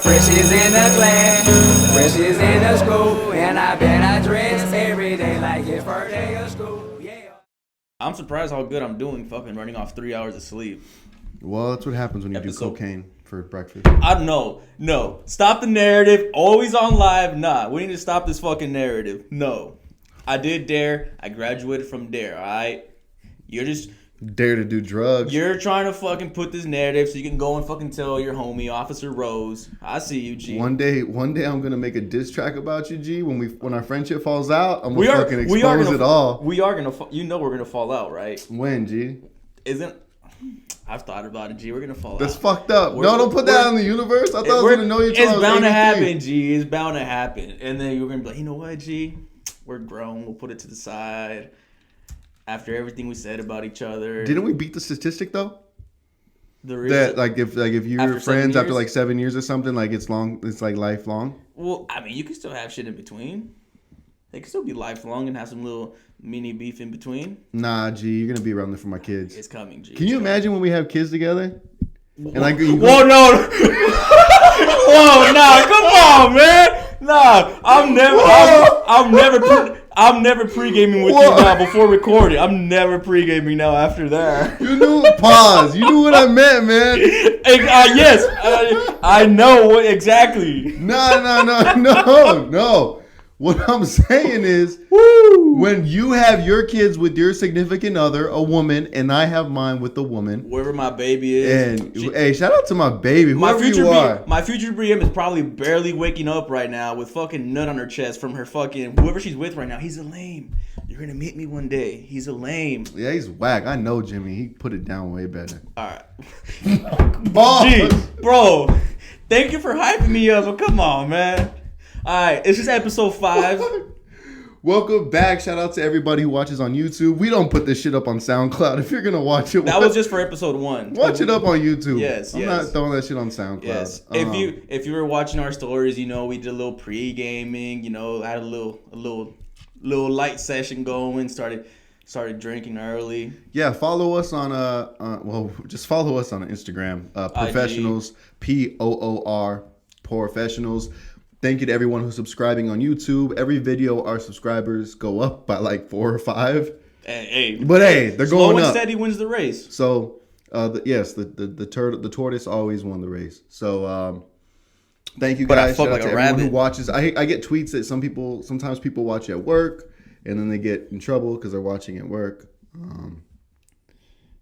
Fresh is in the class, fresh is in the school, and I bet I dress every day like it's first day of school. Yeah. I'm surprised how good I'm doing fucking running off 3 hours of sleep. Well, that's what happens when you do cocaine for breakfast. I don't know. No. Stop the narrative. Always on live. Nah. We need to stop this fucking narrative. No. I did DARE. I graduated from DARE, alright? You're just... Dare to do drugs. You're trying to fucking put this narrative so you can go and fucking tell your homie, Officer Rose. I see you, G. One day I'm gonna make a diss track about you, G. When our friendship falls out, I'm gonna fucking expose it all. We are gonna, we're gonna fall out, right? When, G? I've thought about it, G. We're gonna fall out. That's fucked up. No, don't put that in the universe. I thought I was gonna know you. It's bound to happen, G. It's bound to happen. And then you're gonna be like, you know what, G? We're grown. We'll put it to the side. After everything we said about each other. Didn't we beat the statistic though? That if you're friends after like 7 years or something, like it's like lifelong. Well, I mean, you can still have shit in between. They can still be lifelong and have some little mini beef in between. Nah, G, you're gonna be around there for my kids. It's coming, G. Can you imagine when we have kids together? And like, whoa, no. Whoa, nah, come on, man. Nah, I'm never pre-gaming with you now before recording. I'm never pre-gaming now after that. You knew, pause. You knew what I meant, man. Yes, I know what exactly. No. What I'm saying is, when you have your kids with your significant other, a woman, and I have mine with a woman. Wherever my baby is. And hey, shout out to my baby, whoever you are. My future BM is probably barely waking up right now with fucking nut on her chest from her fucking, whoever she's with right now. He's a lame. You're going to meet me one day. He's a lame. Yeah, he's whack. I know Jimmy. He put it down way better. All right. Gee, bro, thank you for hyping me up. But come on, man. All right, it's just episode 5. Welcome back. Shout out to everybody who watches on YouTube. We don't put this shit up on SoundCloud. If you're going to watch it. That was just for episode 1. Watch it up on YouTube. Yes, I'm not throwing that shit on SoundCloud. Yes. If you were watching our stories, you know, we did a little pre-gaming, you know, had a little light session going, started drinking early. Yeah, follow us on just follow us on Instagram, Poorfessionals, POOR, Poorfessionals. Thank you to everyone who's subscribing on YouTube. Every video, our subscribers go up by like 4 or 5. Hey, they're going up. Slow and steady wins the race. So, the tortoise always won the race. So, thank you guys. Shout out to everyone who watches. I get tweets that sometimes people watch at work, and then they get in trouble because they're watching at work.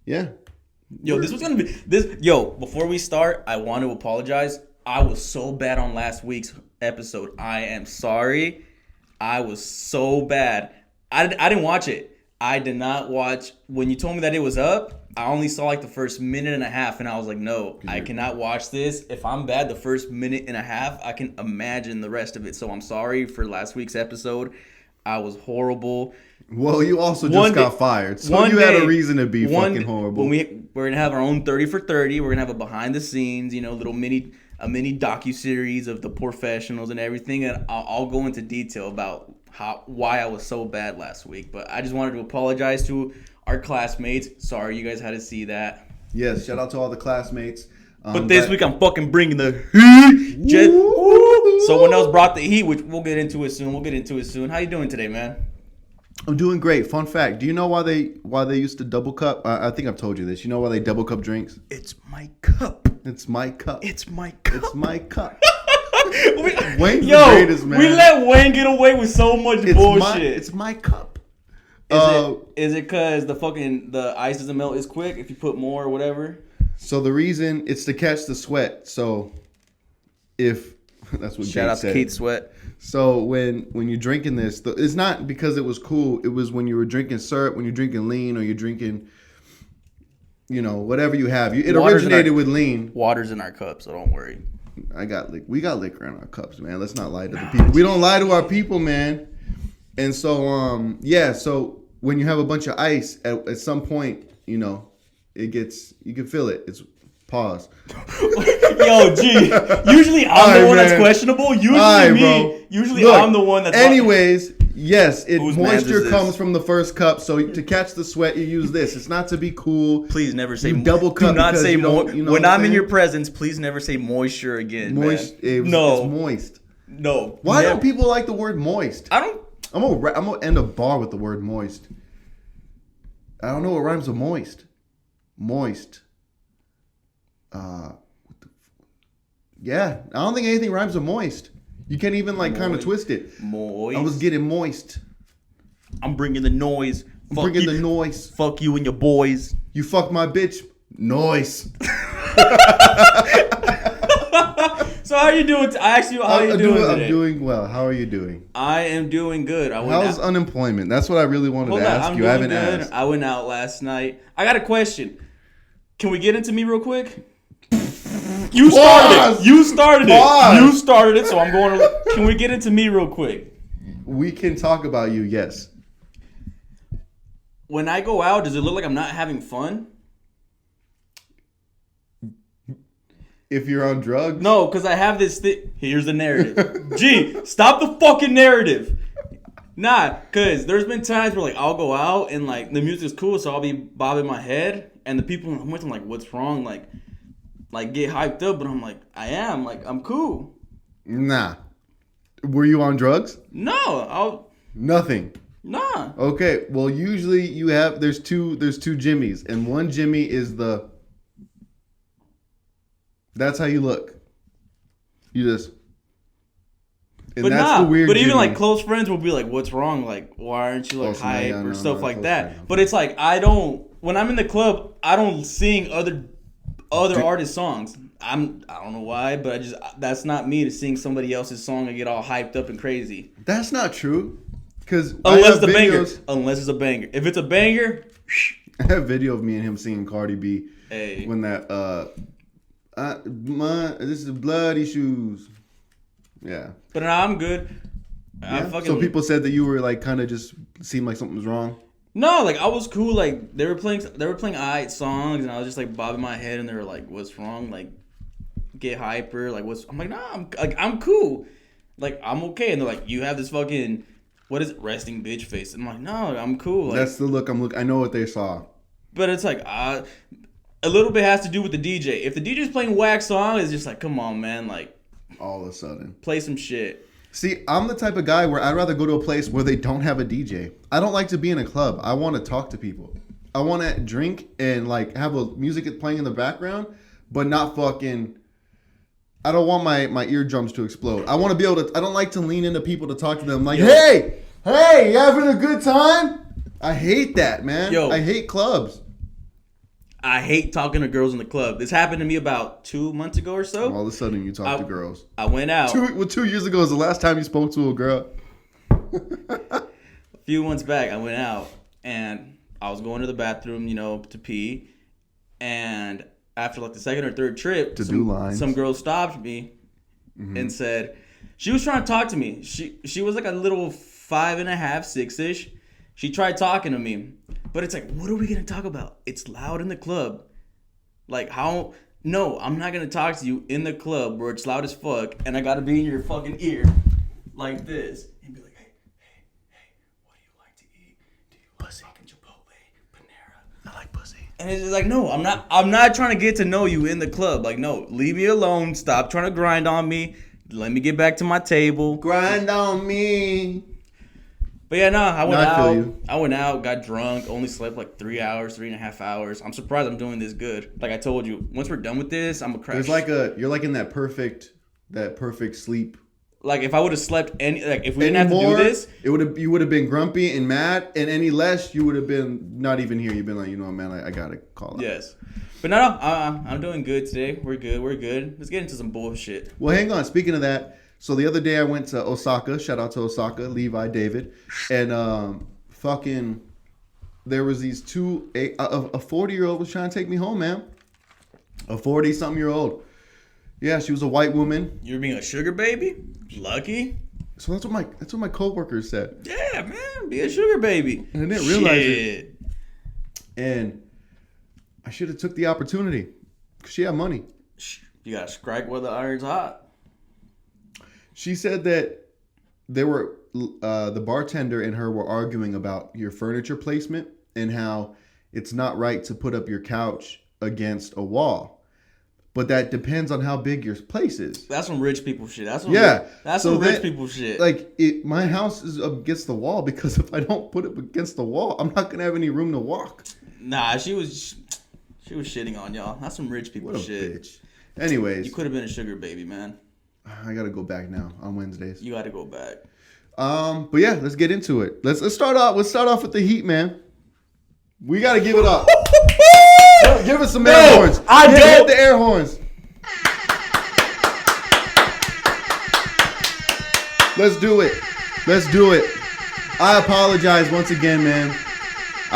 Yeah. Yo, this was gonna be this. Yo, before we start, I want to apologize. I was so bad on last week's episode. I am sorry. I was so bad. I didn't watch it. I did not watch. When you told me that it was up, I only saw like the first minute and a half, and I was like, no, I cannot watch this. If I'm bad the first minute and a half, I can imagine the rest of it. So I'm sorry for last week's episode. I was horrible. Well, you also just got fired, so you had a reason to be fucking horrible. When we're gonna have our own 30 for 30, we're gonna have a behind the scenes, you know, a mini docu-series of the Poorfessionals and everything, and I'll go into detail about why I was so bad last week. But I just wanted to apologize to our classmates. Sorry you guys had to see that. Yes, shout out to all the classmates. But this week I'm fucking bringing the heat. Someone else brought the heat, which we'll get into it soon. How you doing today, man? I'm doing great. Fun fact: do you know why they used to double cup? I think I've told you this. You know why they double cup drinks? It's my cup. It's my cup. It's my cup. It's my cup. Wayne's the greatest, man. We let Wayne get away with so much bullshit. It's my cup. Is it because the ice doesn't melt as quick if you put more or whatever? So the reason it's to catch the sweat. So if that's what shout out to Keith Sweat. So when you're drinking this, it's not because it was cool. It was when you were drinking syrup, when you're drinking lean, or you're drinking, you know, whatever you have. It originated with lean. Water's in our cups, so don't worry. We got liquor in our cups, man. Let's not lie to the people. We don't lie to our people, man. And so so when you have a bunch of ice, at some point, you know, you can feel it. It's pause. Yo, G. Usually I'm the one that's questionable. Usually me. Bro. Usually look, I'm the one that's. Anyways, Yes, Whose man's is moisture this? comes from the first cup. So to catch the sweat, you use this. It's not to be cool. Please never say double cup. Do not because say you don't- you know when what I'm in saying? your presence. Please never say moisture again. Moist. Man. No, It's moist. no. Why never. don't people like the word moist? I don't. I'm gonna end a bar with the word moist. I don't know what rhymes with moist. Moist. Yeah, I don't think anything rhymes with moist. You can't even like kind of twist it. Moist. I was getting moist. I'm bringing the noise. Fuck Bringing you. the noise. Fuck you and your boys. You fucked my bitch. Noise. So how you doing? I asked you how you doing today. I'm doing well. How are you doing? I am doing good. How's unemployment? That's what I really wanted to ask you. I haven't asked. I went out last night. I got a question. Can we get into me real quick? You started it. You started it. You started it. So I'm going to. Can we get into me real quick? We can talk about you. Yes. When I go out, does it look like I'm not having fun? If you're on drugs? No, because I have this thing. Here's the narrative. Gee, stop the fucking narrative. Nah, because there's been times where, like, I'll go out and, like, the music's cool, so I'll be bobbing my head, and the people I'm with, I'm like, what's wrong? Like, get hyped up, but I'm like, I am. Like, I'm cool. Nah. Were you on drugs? No, Nothing. Nah. Okay, well, usually there's two Jimmys, and one Jimmy is that's how you look. You just, and But that's nah, the weird but even Jimmy. like close friends will be like, "What's wrong? Like, why aren't you like Close, hype yeah, or no, stuff not like close that?" friend. But it's like I don't. When I'm in the club, I don't sing other artist songs. I don't know why, but that's not me to sing somebody else's song and get all hyped up and crazy. That's not true. Because Unless it's a banger. Unless it's a banger. If it's a banger, I have video of me and him singing Cardi B. hey. When that this is bloody shoes. Yeah. But no, I'm good. Yeah. So people said that you were like kind of just seemed like something was wrong. No, like I was cool. Like they were playing alright songs, and I was just like bobbing my head, and they were like, "What's wrong?" Like, get hyper. Like, I'm like, nah, I'm cool. Like I'm okay. And they're like, "You have this fucking what is it, resting bitch face?" I'm like, "No, I'm cool." Like, that's the look I'm looking. I know what they saw. But it's like a little bit has to do with the DJ. If the DJ's playing whack song, it's just like, come on, man, like all of a sudden play some shit. See, I'm the type of guy where I'd rather go to a place where they don't have a DJ. I don't like to be in a club. I want to talk to people. I want to drink and like have a music playing in the background, but not fucking. I don't want my eardrums to explode. I want to be able to. I don't like to lean into people to talk to them. Like, hey, you having a good time? I hate that, man. Yo. I hate clubs. I hate talking to girls in the club. This happened to me about 2 months ago or so. All of a sudden, you talk to girls. I went out. 2 years ago was the last time you spoke to a girl. A few months back, I went out and I was going to the bathroom, to pee. And after like the second or third trip, some girl stopped me and said, she was trying to talk to me. She was like a little 5.5, 6-ish. She tried talking to me. But it's like, what are we going to talk about? It's loud in the club. Like, how? No, I'm not going to talk to you in the club where it's loud as fuck and I got to be in your fucking ear like this. And be like, hey, what do you like to eat? Do you like fucking Chipotle, Panera? I like pussy. And it's just like, no, I'm not trying to get to know you in the club. Like, no, leave me alone. Stop trying to grind on me. Let me get back to my table. Grind on me. But yeah, I went out, got drunk, only slept like 3 hours, 3.5 hours. I'm surprised I'm doing this good. Like I told you, once we're done with this, I'm gonna crash. You're like in that perfect sleep. Like if I would have slept if we didn't have to do this, you would have been grumpy and mad, and any less you would have been not even here. You've been like, man, I gotta call out. Yes. But no, I'm doing good today. We're good. Let's get into some bullshit. Well, hang on. Speaking of that. So the other day I went to Osaka. Shout out to Osaka, Levi, David, and there was these two. A 40-year-old was trying to take me home, man. A 40-something-year-old. Yeah, she was a white woman. You're being a sugar baby? Lucky. So that's what my coworkers said. Yeah, man, be a sugar baby. And I didn't realize it. And I should have took the opportunity because she had money. You gotta strike where the iron's hot. She said that the bartender and her were arguing about your furniture placement and how it's not right to put up your couch against a wall. But that depends on how big your place is. That's some rich people shit. That's some rich people shit. Like my house is against the wall because if I don't put it against the wall, I'm not gonna have any room to walk. Nah, she was shitting on y'all. That's some rich people What a shit. bitch. Anyways, You could have been a sugar baby, man. I gotta go back now on Wednesdays. You got to go back. But yeah, let's get into it. Let's start off. Let's start off with the heat, man. We gotta give it up. Give us some air horns. Hit the air horns. Let's do it. Let's do it. I apologize once again, man.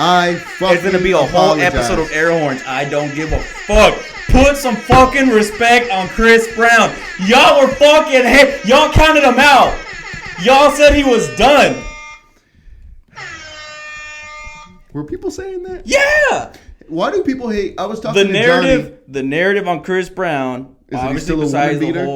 It's gonna be a whole episode of air horns. I don't give a fuck. Put some fucking respect on Chris Brown. Y'all were fucking y'all counted him out. Y'all said he was done. Were people saying that? Yeah. Why do people hate? I was talking to Johnny. The narrative on Chris Brown. Is he still a woman beater?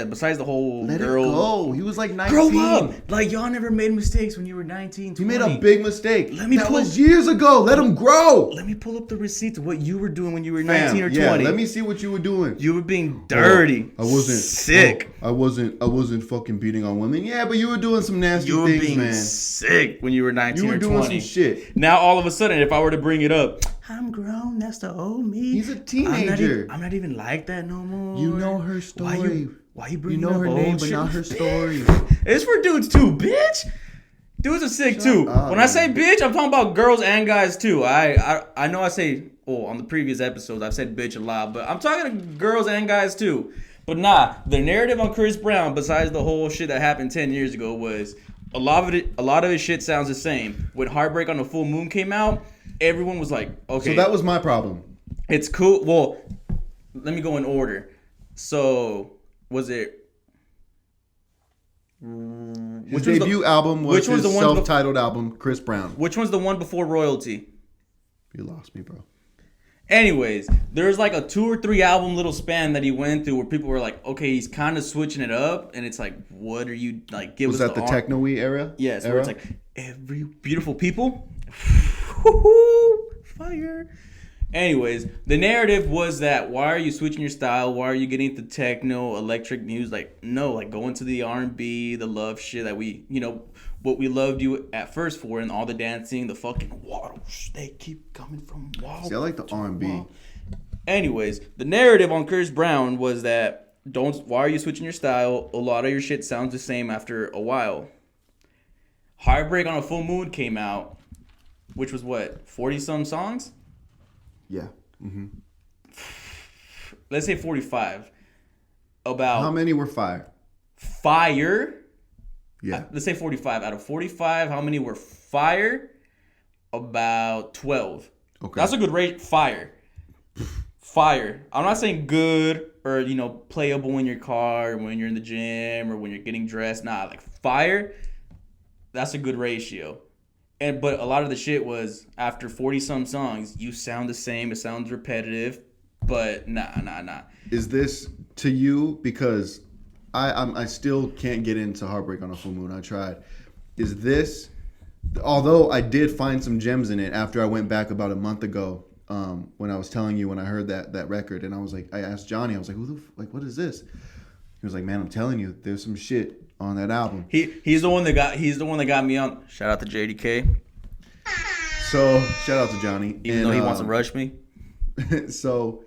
Besides the whole Let girl. it go. He was like 19. Grow up. Like, y'all never made mistakes when you were 19, 20. He made a big mistake. That was years ago. Let him grow. Let me pull up the receipts of what you were doing when you were 19 or 20. Yeah, let me see what you were doing. You were being dirty. I wasn't sick. I wasn't fucking beating on women. Yeah, but you were doing some nasty You were things, being man. sick when you were 19 You were or doing 20. some shit. Now all of a sudden, if I were to bring it up, I'm grown. That's the old me. He's a teenager. I'm not even like that no more. You know her story. Why you bringing You know up her old name, but shit? not her story. It's for dudes too, bitch. Dudes are sick too. up, When I say bitch, I'm talking about girls and guys too. I know I say on the previous episodes I've said bitch a lot, but I'm talking to girls and guys too. But nah, the narrative on Chris Brown, besides the whole shit that happened 10 years ago, was a lot of his shit sounds the same. When Heartbreak on the Full Moon came out, everyone was like, okay. So that was my problem. It's cool. Well, let me go in order. So, was it... His debut album was his the one self-titled album, Chris Brown. Which one's the one before Royalty? You lost me, bro. Anyways, there's like a 2 or 3 album little span that he went through where people were like, okay, he's kind of switching it up. And it's like, what are you, like, give Was us that the techno-y era? Yes, era? where it's like, every beautiful people. Fire. Anyways, the narrative was that why are you switching your style? Why are you getting into techno, electric music? Like, no, like go into the R&B, the love shit that we, what we loved you at first for, and all the dancing, the fucking waddles. They keep coming from wall. See, I like the R&B. Wall. Anyways, the narrative on Chris Brown was that why are you switching your style? A lot of your shit sounds the same after a while. Heartbreak on a Full Moon came out, which was what, 40-some songs? Yeah. Mm-hmm. Let's say 45. About how many were fire? Yeah. Let's say 45. Out of 45, how many were fire? About 12. Okay. That's a good rate. Fire. I'm not saying good or, playable in your car or when you're in the gym or when you're getting dressed. Nah, like fire, that's a good ratio. But a lot of the shit was after 40-some songs, you sound the same. It sounds repetitive. But nah. Is this to you? Because I still can't get into Heartbreak on a Full Moon. I tried. Is this, although I did find some gems in it after I went back about a month ago, when I was telling you when I heard that record, and I was like, I asked Johnny, I was like, what is this? He was like, man, I'm telling you, there's some shit on that album. He's the one that got me on. Shout out to JDK. So shout out to Johnny. Even though he wants to rush me. So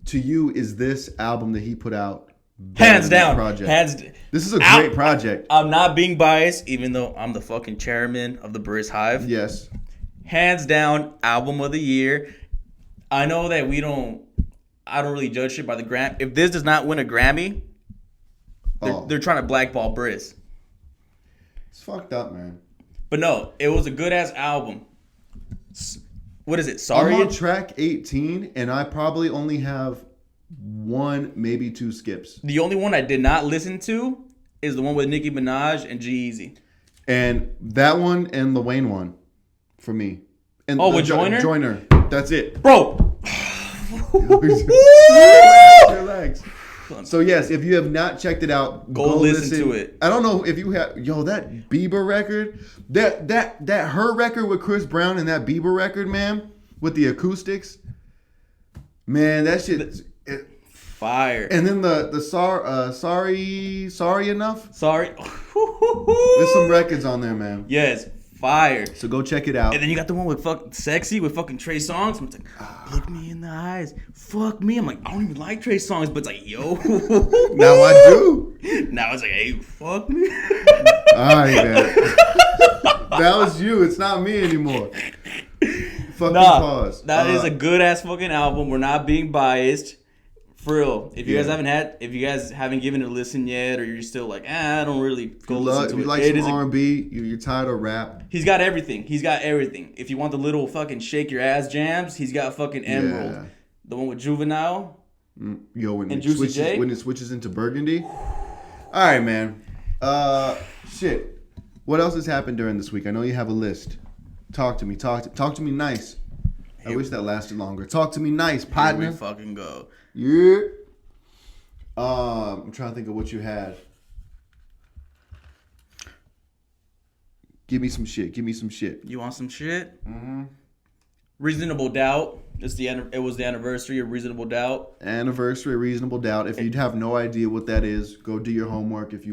to you, is this album that he put out hands down project? This is a great project. I'm not being biased, even though I'm the fucking chairman of the Briss Hive. Yes. Hands down, album of the year. I know that I don't really judge shit by the Grammy. If this does not win a Grammy, they're trying to blackball Briss. It's fucked up, man. But no, it was a good ass album. What is it? Sorry. I'm on track 18, and I probably only have 1, maybe 2 skips. The only one I did not listen to is the one with Nicki Minaj and G-Eazy. And that one and the Wayne one for me. And with Joyner? Joyner. That's it. Bro. Relax. So yes, if you have not checked it out, go listen to it. I don't know if you have that Bieber record, that Her record with Chris Brown and that Bieber record, man, with the acoustics. Man, that shit fire. And then the sorry enough. Sorry. There's some records on there, man. Yes, fire. So go check it out. And then you got the one with Sexy with fucking Trey Songz. I'm like, look me in the eyes, fuck me. I'm like, I don't even like Trey Songz, but it's like, yo. Now I do. Now it's like, hey, fuck me. All right, man. That was you. It's not me anymore. Fucking pause. That is a good ass fucking album. We're not being biased. For real. If you guys haven't given it a listen yet, or you're still like, I don't really go listen to it. If you like some R&B, you're tired of rap. He's got everything. If you want the little fucking shake your ass jams, he's got fucking Emerald. Yeah. The one with Juvenile. When it switches into Burgundy. All right, man. Shit. What else has happened during this week? I know you have a list. Talk to me. Talk to me nice. I wish that lasted longer. Talk to me nice, partner. Here we fucking go. Yeah. I'm trying to think of what you had. Give me some shit. You want some shit? Mm-hmm. Reasonable Doubt. It was the anniversary of Reasonable Doubt. Anniversary of Reasonable Doubt. If you have no idea what that is, go do your homework. If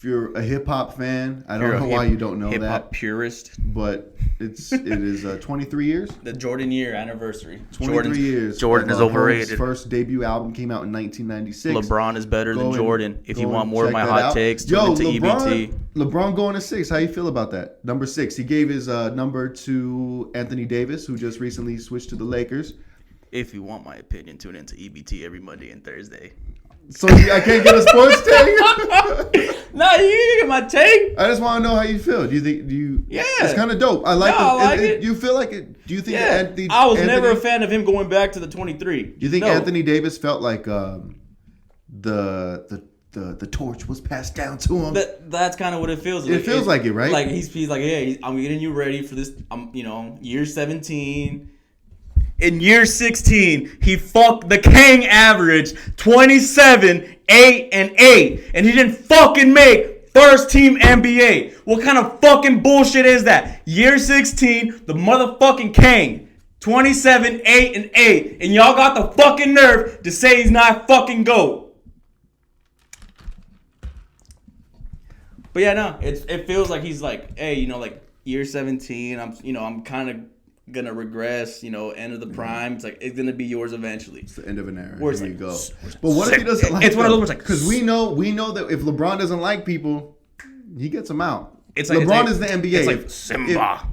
you're a hip hop fan, I don't know why you don't know that. Hip hop purist. But it is 23 years. The Jordan year anniversary. 23 years. Jordan is overrated. His first debut album came out in 1996. LeBron is better than Jordan. If you want more of my hot takes, tune into EBT. LeBron going to 6. How you feel about that? Number 6. He gave his number to Anthony Davis, who just recently switched to the Lakers. If you want my opinion, tune into EBT every Monday and Thursday. So I can't get a sports take? Nah, you can get my take. I just want to know how you feel. Do you? Yeah, it's kind of dope. I like it. I like it. You feel like it? Do you think? Yeah. I was never a fan of him going back to the 23. Do you think Anthony Davis felt like the torch was passed down to him? That's kind of what it feels like. It feels like it, right? Like he's like, hey, I'm getting you ready for this. Year 17. In year 16, he fucked the King average 27, 8, and 8. And he didn't fucking make first team NBA. What kind of fucking bullshit is that? Year 16, the motherfucking King. 27, 8, and 8. And y'all got the fucking nerve to say he's not fucking GOAT. But yeah, no, it feels like he's like, hey, like year 17, I'm kind of gonna regress, end of the prime. It's like it's gonna be yours eventually. It's the end of an era. Where you go. But what if he doesn't like? It's one of those like because we know that if LeBron doesn't like people, he gets them out. It's like LeBron is the NBA. It's like Simba.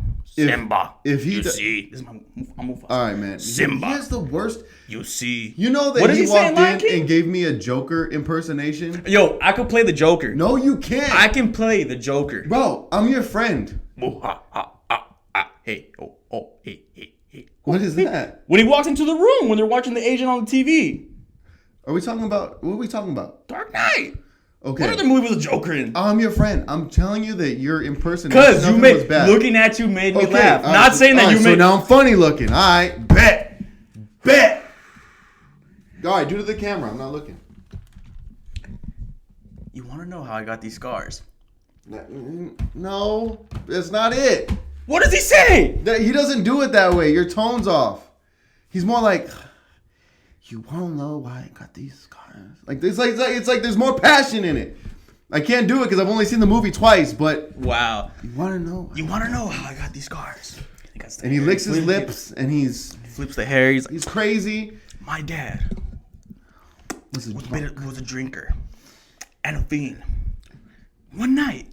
If he see, this is my Mufasa. All right, man. Simba. He has the worst. You see. You know that he walked in and gave me a Joker impersonation. Yo, I could play the Joker. No, you can't. I can play the Joker, bro. I'm your friend. Hey, hey. What is that? When he walks into the room when they're watching the agent on the TV. What are we talking about? Dark Knight. Okay. What other movie was the Joker in? I'm your friend. I'm telling you that your impersonation because was bad. Looking at you made me laugh. Not saying that you made. So now I'm funny looking. All right, bet. All right, do to the camera. I'm not looking. You want to know how I got these scars? No, that's not it. What does he say? He doesn't do it that way. Your tone's off. He's more like, you won't know why I got these scars. Like it's like there's more passion in it. I can't do it because I've only seen the movie twice. But wow, you want to know? You want to know how I got these scars? And he licks his lips and flips the hair. He's crazy. My dad was a drinker and a fiend. One night,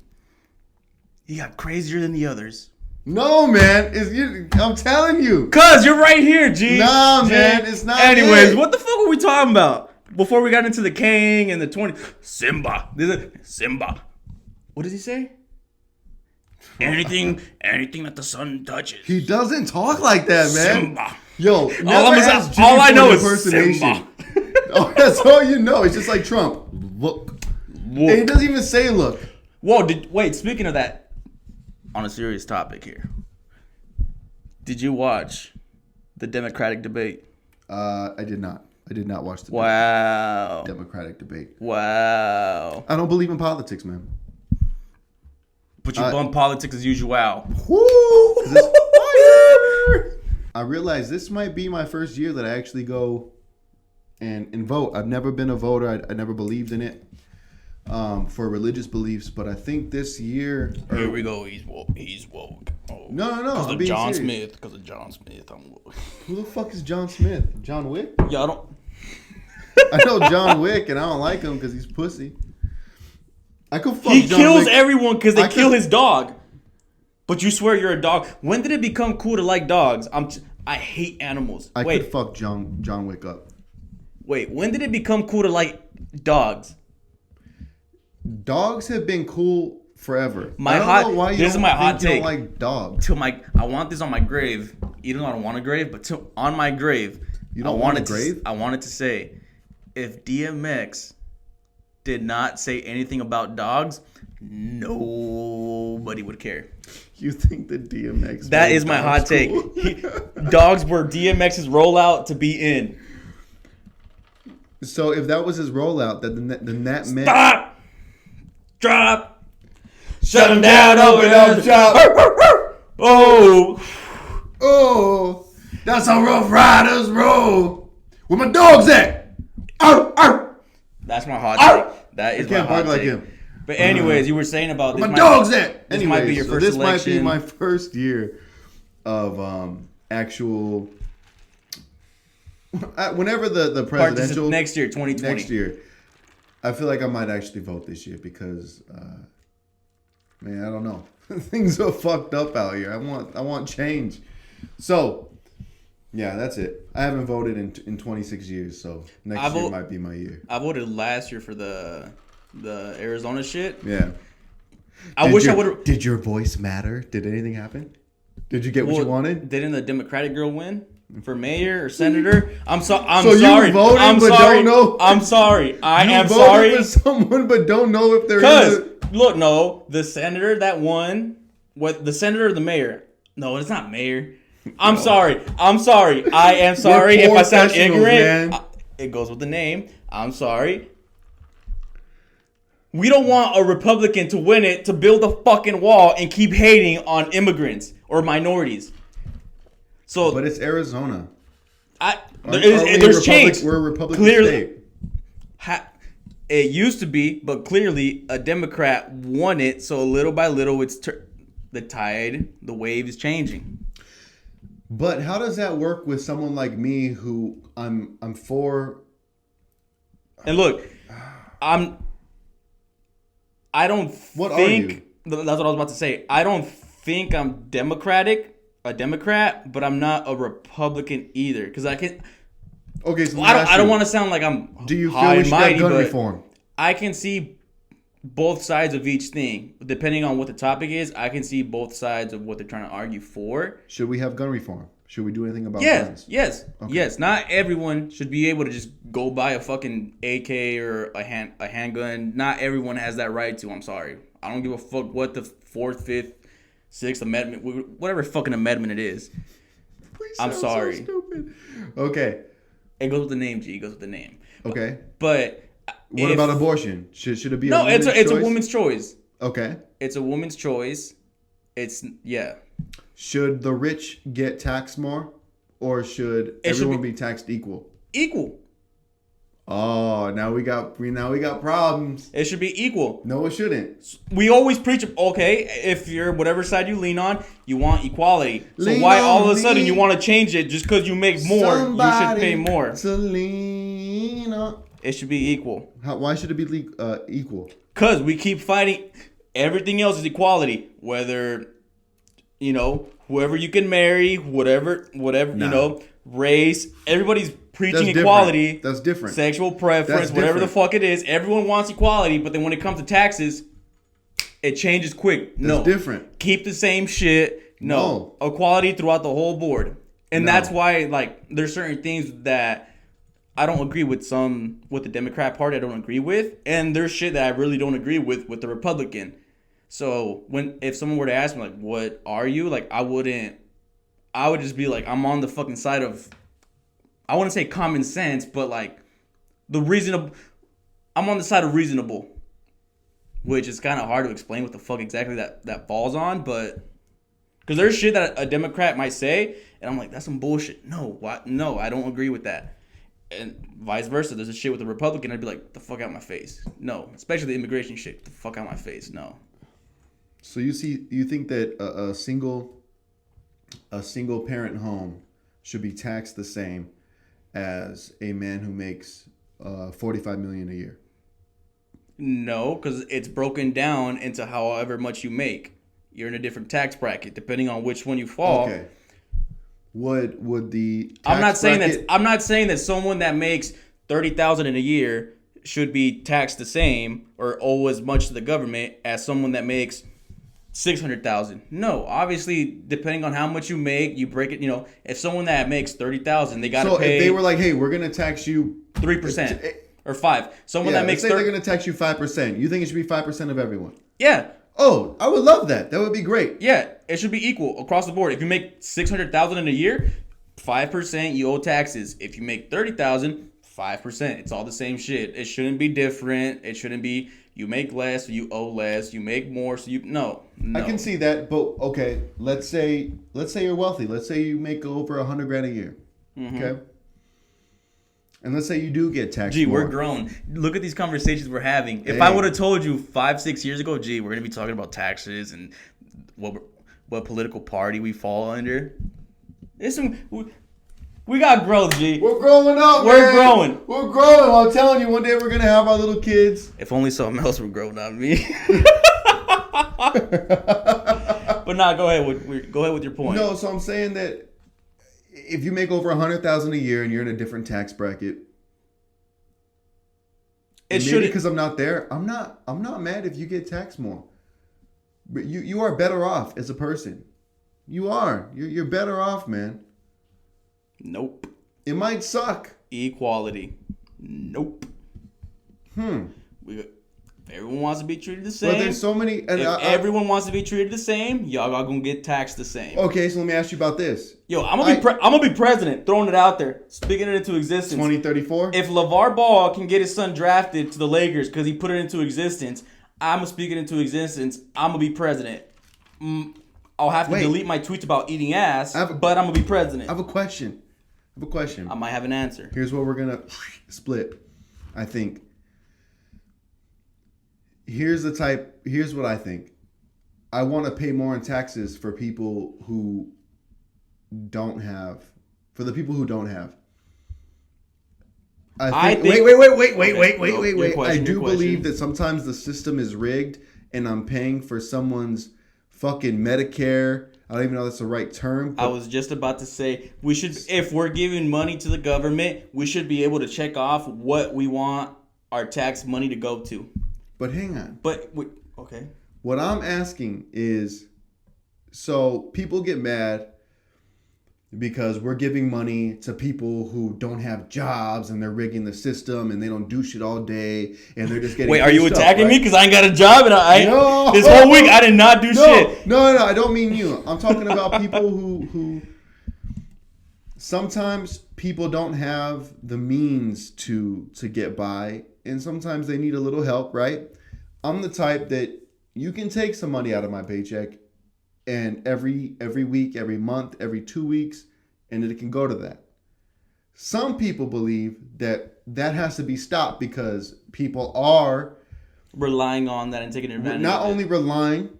he got crazier than the others. No, man. I'm telling you. Cuz, you're right here, G. Nah, man. It's not Anyways, what the fuck were we talking about? Before we got into the King and the 20... Simba. What does he say? Anything that the sun touches. He doesn't talk like that, man. Simba. Yo, all I know is Simba. Oh, that's all you know. It's just like Trump. Look. And he doesn't even say look. Whoa, wait, speaking of that, on a serious topic here, did you watch the Democratic debate? I did not. I did not watch the Wow. Democratic debate. Wow. I don't believe in politics, man. But you bump politics as usual. Woo! 'Cause it's fire! I realize this might be my first year that I actually go and vote. I've never been a voter. I never believed in it for religious beliefs. But I think this year... Here we go. He's woke. Oh. No. Because I'm of being John serious. Smith. Because of John Smith. I'm woke. Who the fuck is John Smith? John Wick? Y'all don't... I know John Wick, and I don't like him because he's pussy. I could fuck He John kills Wick. everyone because they I kill could- his dog. But you swear you're a dog. When did it become cool to like dogs? I hate animals. I Wait, could fuck John Wick up. wait. When did it become cool to like dogs? Dogs have been cool forever. My I don't hot- know why you this is don't my think hot you take. don't like dogs. I want this on my grave. Even though I don't want a grave, but on my grave, You don't I want a wanted grave? I wanted to say, if DMX did not say anything about dogs, nobody would care. You think the DMX? That made is my dogs hot take. cool? Dogs were DMX's rollout to be in. So if that was his rollout, then that meant Stop! Drop! Shut him down, open up shop! Oh! oh, that's how Rough Riders roll. Where my dogs at? Arr, arr. That's my hot take. That is I my can't hot bark like take. him. But anyways, you were saying about Where this my dogs at? This might be your first this election. might be my first year of actual. Whenever the presidential next year, 2020. next year, I feel like I might actually vote this year because, man, I don't know. Things are fucked up out here. I want change. So, yeah, that's it. I haven't voted in 26 years, so next year might be my year. I voted last year for the Arizona shit. Yeah. I wish I would have. Did your voice matter? Did anything happen? Did you get what you wanted? Didn't the Democratic girl win for mayor or senator? I'm So sorry. you voted I'm but sorry. don't know? I'm sorry. I You am voted sorry. for someone but don't know if they're Because look, no, the senator that won, the senator or the mayor? No, it's not mayor. I'm sorry. I am sorry if I sound Poorfessionals, ignorant. man. It goes with the name. I'm sorry. We don't want a Republican to win it to build a fucking wall and keep hating on immigrants or minorities. So, But it's Arizona. there's change. We're a Republican Clearly, state. it used to be, but clearly a Democrat won it. So little by little, it's the wave is changing. But how does that work with someone like me who I'm for? And look, I don't What think are you? that's what I was about to say. I don't think I'm a Democrat, but I'm not a Republican either. Because I can. Okay, so I don't want to sound like I'm. Do you high feel we and should mighty, have gun but reform? I can see both sides of each thing, depending on what the topic is. I can see both sides of what they're trying to argue for. Should we have gun reform? Should we do anything about guns? Yes. Not everyone should be able to just go buy a fucking AK or a handgun. Not everyone has that right to. I'm sorry. I don't give a fuck what the 4th, 5th, 6th Amendment, whatever fucking amendment it is. I'm sorry. So stupid. Okay. It goes with the name, G. It goes with the name. Okay. But What about abortion? Should it be? No, a it's woman's a choice? woman's choice. Okay. It's a woman's choice. Yeah. Should the rich get taxed more, or should everyone be taxed equal? Equal. Oh, now we got problems. It should be equal. No, it shouldn't. We always preach, okay, if you're whatever side you lean on, you want equality. So Lean why on all of a me. sudden you want to change it just because you make more, you should pay more. To lean on. It should be equal. Why should it be equal? Because we keep fighting. Everything else is equality. Whether, whoever you can marry, whatever, race. Everybody's preaching That's equality. different. That's different. Sexual preference, That's whatever the different. fuck it is. Everyone wants equality, but then when it comes to taxes, it changes quick. No. different. Keep the same shit. No. Equality throughout the whole board. And No. that's why, there's certain things that I don't agree with with the Democrat Party I don't agree with. And there's shit that I really don't agree with the Republican. So if someone were to ask me, what are you? I would just be I'm on the fucking side of, I wouldn't say common sense, but like the reasonable. I'm on the side of reasonable, which is kind of hard to explain what the fuck exactly that falls on, but because there's shit that a Democrat might say, and I'm like, that's some bullshit. No, what? No, I don't agree with that. And vice versa. There's a shit with a Republican, I'd be like, the fuck out my face. No, especially the immigration shit. The fuck out my face. No. So you think that a single parent home should be taxed the same as a man who makes $45 million a year? No, because it's broken down into however much you make. You're in a different tax bracket depending on which one you fall. Okay. Would the tax I'm not saying bracket... I'm not saying that someone that makes $30,000 in a year should be taxed the same or owe as much to the government as someone that makes $600,000. No, obviously, depending on how much you make, you break it. If someone that makes $30,000, they got to pay. If they were like, "Hey, we're gonna tax you 3% or 5%," someone that makes they're gonna tax you 5%. You think it should be 5% of everyone? Yeah. Oh, I would love that. That would be great. Yeah, it should be equal across the board. If you make $600,000 in a year, 5% you owe taxes. If you make $30,000, 5%. It's all the same shit. It shouldn't be different. It shouldn't be you make less, so you owe less. You make more, so you no. I can see that, but okay. Let's say you're wealthy. Let's say you make over $100,000 a year. Mm-hmm. Okay. And let's say you do get taxed. Gee, we're grown. Look at these conversations we're having. If I would have told you 5-6 years ago, we're gonna be talking about taxes and what political party we fall under. We got growth, G. We're growing up. We're growing. We're growing. Well, I'm telling you, one day we're gonna have our little kids. If only something else would grow, not me. But nah, go ahead with your point. No, so I'm saying that if you make over $100,000 a year and you're in a different tax bracket, because I'm not there. I'm not mad if you get taxed more. But you are better off as a person. You are. You're better off, man. Nope. It might suck. Equality. Nope. Everyone wants to be treated the same. But there's so many. And everyone wants to be treated the same, y'all are gonna get taxed the same. Okay, so let me ask you about this. Yo, I'm gonna be president. Throwing it out there, speaking it into existence. 2034. If LeVar Ball can get his son drafted to the Lakers because he put it into existence, I'm gonna speak it into existence. I'm gonna be president. I'll have to delete my tweets about eating ass, but I'm gonna be president. I have a question. I might have an answer. Here's what we're gonna split. I think. Here's what I think. I want to pay more in taxes for people who don't have. For the people who don't have. I think, wait. I do believe that sometimes the system is rigged and I'm paying for someone's fucking Medicare. I don't even know if that's the right term. I was just about to say, if we're giving money to the government, we should be able to check off what we want our tax money to go to. But hang on. Okay. What I'm asking is, so people get mad because we're giving money to people who don't have jobs and they're rigging the system and they don't do shit all day and they're just getting. Wait, are you attacking me because I ain't got a job and this whole week I did not do shit? No, I don't mean you. I'm talking about people who sometimes people don't have the means to get by and sometimes they need a little help, right? I'm the type that you can take some money out of my paycheck and every week, every month, every 2 weeks, and it can go to that. Some people believe that has to be stopped because people are relying on that and taking advantage of it. Not only relying,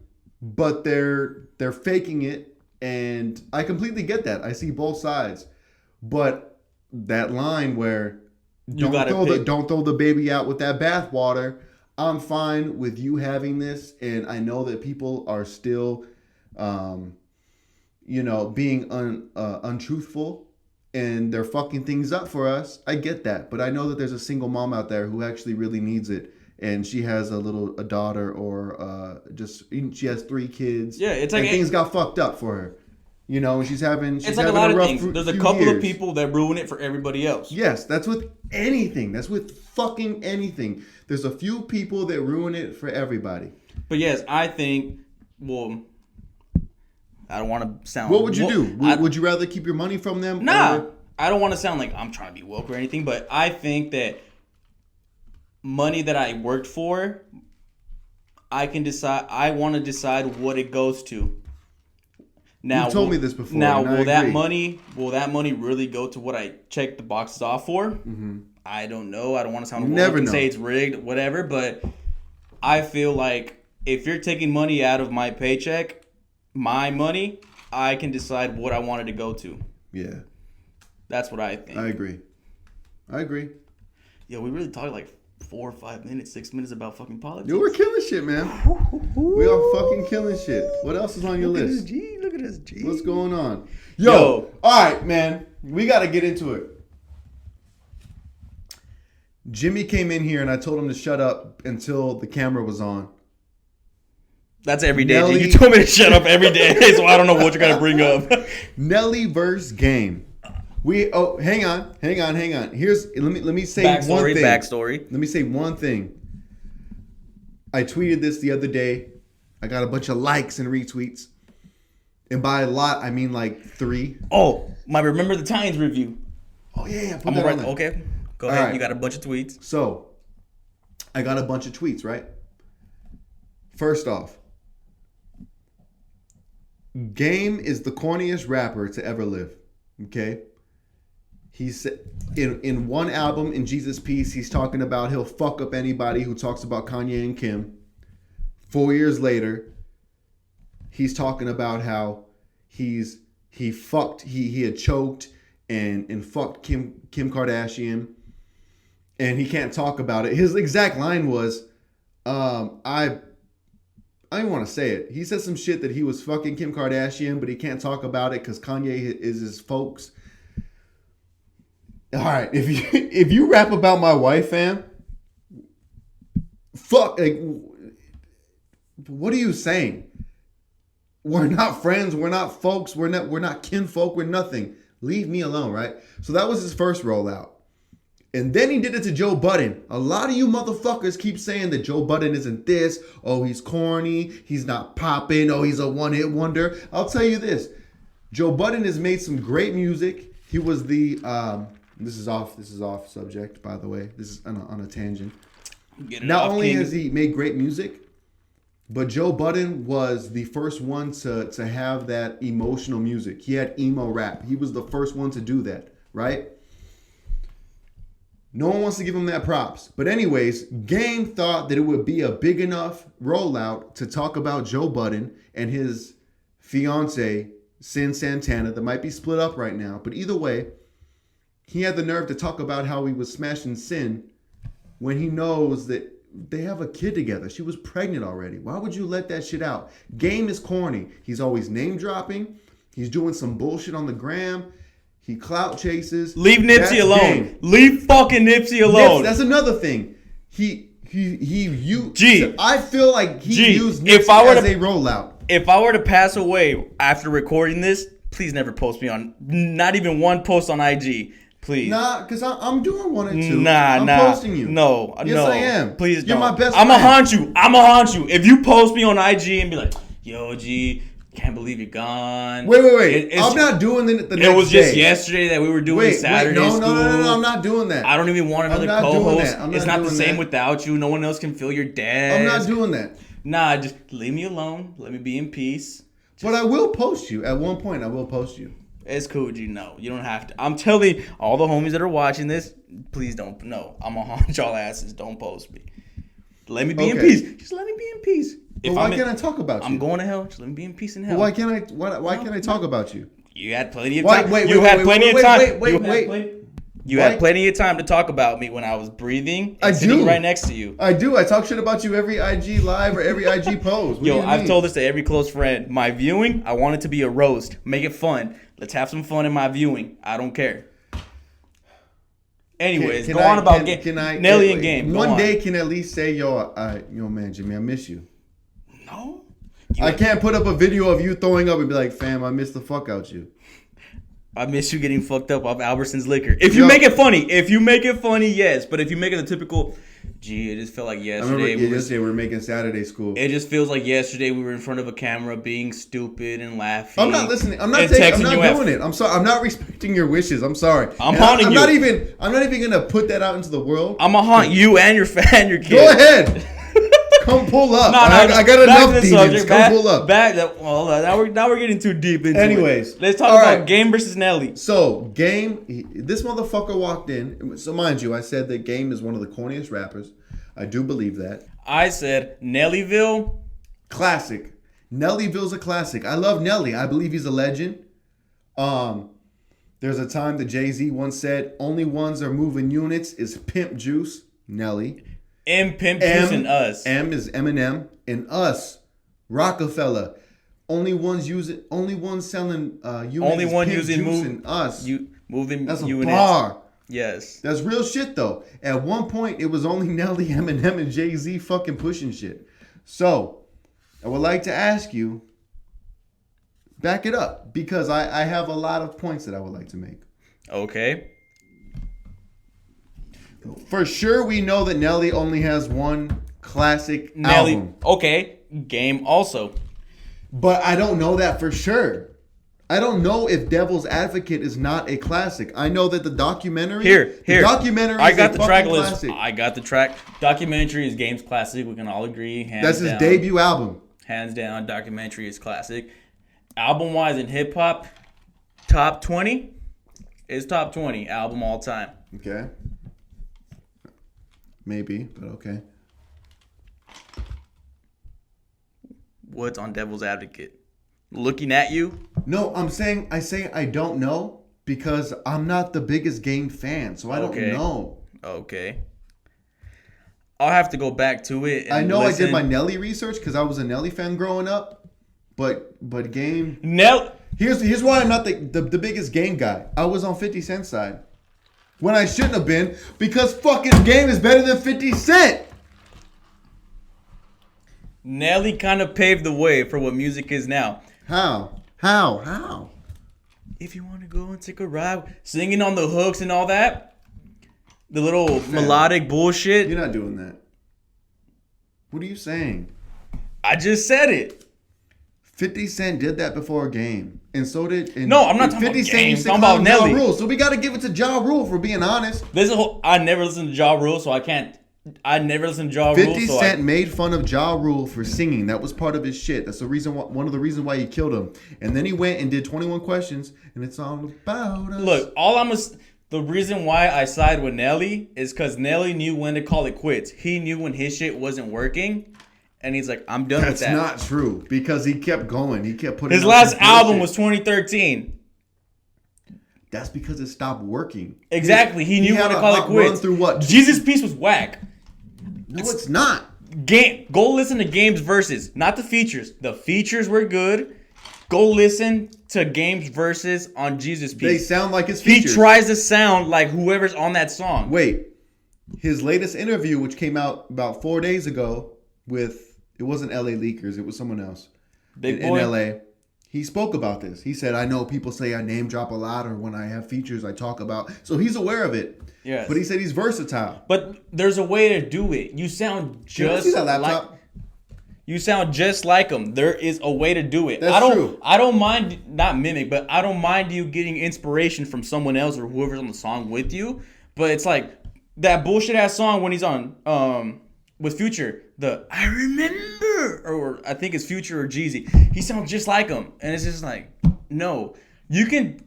but they're faking it, and I completely get that. I see both sides. But that line where don't throw the baby out with that bathwater. I'm fine with you having this, and I know that people are still, being untruthful, and they're fucking things up for us. I get that, but I know that there's a single mom out there who actually really needs it, and she has a daughter, or she has 3 kids. Yeah, it's like things got fucked up for her. And she's having a lot of things. There's a couple of people that ruin it for everybody else. Yes, that's with anything. That's with fucking anything. There's a few people that ruin it for everybody. But yes, I think, I don't want to sound... What would you do? Would you rather keep your money from them? Nah. I don't want to sound like I'm trying to be woke or anything, but I think that money that I worked for, I can decide. I want to decide what it goes to. Now, you told me this before. Now, will that money really go to what I checked the boxes off for? Mm-hmm. I don't know. I don't want to sound never and know. say it's rigged, whatever. But I feel like if you're taking money out of my paycheck, my money, I can decide what I want it to go to. Yeah, that's what I think. I agree. Yo, we really talked like 4 or 5 minutes, 6 minutes about fucking politics. Yo, we're killing shit, man. We are fucking killing shit. What else is on your list? Look at this, G. What's going on? Yo, all right, man. We got to get into it. Jimmy came in here and I told him to shut up until the camera was on. That's every day. Nelly, you told me to shut up every day, so I don't know what you're going to bring up. Nelly versus Game. Hang on. Here's let me say one thing. Backstory. Let me say one thing. I tweeted this the other day. I got a bunch of likes and retweets. And by a lot, I mean like 3. Oh, my Remember the Titans review. Oh yeah, I'm gonna write. Okay, go ahead. Right. You got a bunch of tweets. So, I got a bunch of tweets, right? First off, Game is the corniest rapper to ever live. Okay? He's in one album, in Jesus Peace, he's talking about he'll fuck up anybody who talks about Kanye and Kim. 4 years later, he's talking about how he had choked and fucked Kim Kardashian, and he can't talk about it. His exact line was, I don't want to say it. He said some shit that he was fucking Kim Kardashian, but he can't talk about it because Kanye is his folks. All right, if you rap about my wife, fam, fuck, like, what are you saying? We're not friends. We're not folks. We're not kinfolk. We're nothing. Leave me alone, right? So that was his first rollout. And then he did it to Joe Budden. A lot of you motherfuckers keep saying that Joe Budden isn't this. Oh, he's corny. He's not popping. Oh, he's a one-hit wonder. I'll tell you this. Joe Budden has made some great music. He was the... This is off subject, by the way. This is on a tangent. Not only has he made great music, but Joe Budden was the first one to have that emotional music. He had emo rap. He was the first one to do that, right? No one wants to give him that props. But anyways, Game thought that it would be a big enough rollout to talk about Joe Budden and his fiance, Sin Santana, that might be split up right now. But either way, he had the nerve to talk about how he was smashing Sin when he knows that they have a kid together. She was pregnant already. Why would you let that shit out? Game is corny. He's always name dropping. He's doing some bullshit on the gram. He clout chases. Leave Nipsey alone. Game. Leave fucking Nipsey alone. That's another thing. I feel like he used Nipsey as a rollout. If I were to pass away after recording this, please never post me on, not even one post on IG. Please. Nah, because I'm doing one or two. I'm posting you. No. Yes, I am. Please You're don't. my best I'm friend. I'ma haunt you. If you post me on IG and be like, yo, G, can't believe you're gone. Wait. I'm not doing the next day. It was just yesterday that we were doing Saturday school. No, I'm not doing that. I don't even want another co-host. It's not the same that. without you. No one else can fill your desk. I'm not doing that. Nah, just leave me alone. Let me be in peace. But I will post you. At one point, I will post you. It's cool, G. No, you don't have to. I'm telling all the homies that are watching this, please don't. No, I'm going to haunt y'all asses. Don't post me. Let me be in peace. Just let me be in peace. But why can't I talk about you? I'm going to hell. Just let me be in peace in hell. But why can't I talk about you? You had plenty of time. You had plenty of time. Wait. You had plenty of time to talk about me when I was breathing and sitting right next to you. I do. I talk shit about you every IG live or every IG post. I've told this to every close friend. My viewing, I want it to be a roast. Make it fun. Let's have some fun in my viewing. I don't care. Anyways, go on about Nelly and Game. One day can at least say, yo, man, Jimmy, I miss you. No. I can't put up a video of you throwing up and be like, fam, I miss the fuck out you. I miss you getting fucked up off Albertson's liquor. If you make it funny, yes. But if you make it a typical, Gee, it just felt like I yesterday. remember yesterday we were making Saturday school. It just feels like yesterday we were in front of a camera being stupid and laughing. I'm not listening. I'm not doing it. I'm sorry. I'm not respecting your wishes. I'm sorry. I'm haunting you. I'm not even gonna put that out into the world. I'm gonna haunt you and your kid. Go ahead. Come pull up. I got enough demons. Come pull up. Now we're getting too deep into Anyways, it. Let's talk about Game versus Nelly. So, Game, this motherfucker walked in. So, mind you, I said that Game is one of the corniest rappers. I do believe that. I said Nellyville. Classic. Nellyville's a classic. I love Nelly. I believe he's a legend. There's a time that Jay-Z once said, only ones are moving units is Pimp Juice, Nelly. Pimp Juice and Us. M is Eminem and Us, Rockefeller. Only ones selling units. Only one Pimp using Juice and Us. Moving That's a units. bar. Yes. That's real shit though. At one point, it was only Nelly, Eminem, and Jay-Z fucking pushing shit. So, I would like to ask you, back it up because I have a lot of points that I would like to make. Okay. For sure, we know that Nelly only has one classic album. Okay. Game also. But I don't know that for sure. I don't know if Devil's Advocate is not a classic. I know that the documentary. The documentary I got is the a track fucking list. classic. I got the track. Documentary is Game's classic. We can all agree. That's his debut album. Hands down, documentary is classic. Album wise in hip hop, top 20 is top 20 album all time. Okay. Maybe, but okay. What's on Devil's Advocate? Looking at You? No, I say I don't know because I'm not the biggest Game fan, so I don't know. Okay. I'll have to go back to it. And I know listen. I did my Nelly research because I was a Nelly fan growing up, but Game. Here's why I'm not the biggest Game guy. I was on 50 Cent's side when I shouldn't have been because fucking Game is better than 50 Cent. Nelly kind of paved the way for what music is now. How? If you want to go and take a ride, singing on the hooks and all that, the little melodic bullshit. You're not doing that. What are you saying? I just said it. 50 Cent did that before Game, and so did. No, I'm not talking about Game. I'm talking about Nelly. Ja Rule, so we got to give it to Ja Rule for being honest. I never listened to Ja Rule, so I can't. I never listened to Ja Rule. 50 Cent made fun of Ja Rule for singing. That was part of his shit. That's the reason. One of the reasons why he killed him. And then he went and did 21 Questions, and it's all about us. Look, the reason why I side with Nelly is because Nelly knew when to call it quits. He knew when his shit wasn't working, and he's like, "I'm done with that." That's not true because he kept going. He kept putting. His last album was 2013. That's because it stopped working. Exactly. He knew when to call it quits. Through what? Jesus Piece was whack. No, it's not. Go listen to Game's verses, not the features. The features were good. Go listen to Game's verses on Jesus Piece. They sound like his features. He tries to sound like whoever's on that song. Wait. His latest interview, which came out about 4 days ago with, it wasn't LA Leakers, it was someone else. Big in Boy? LA. He spoke about this. He said, I know people say I name drop a lot or when I have features I talk about. So he's aware of it. Yes. But he said he's versatile. But there's a way to do it. You sound just see that laptop? like you sound just like him. There is a way to do it. That's true. I don't mind not mimic, but I don't mind you getting inspiration from someone else or whoever's on the song with you. But it's like that bullshit ass song when he's on with Future, the I remember, or I think it's Future or Jeezy. He sounds just like him, and it's just like, no, you can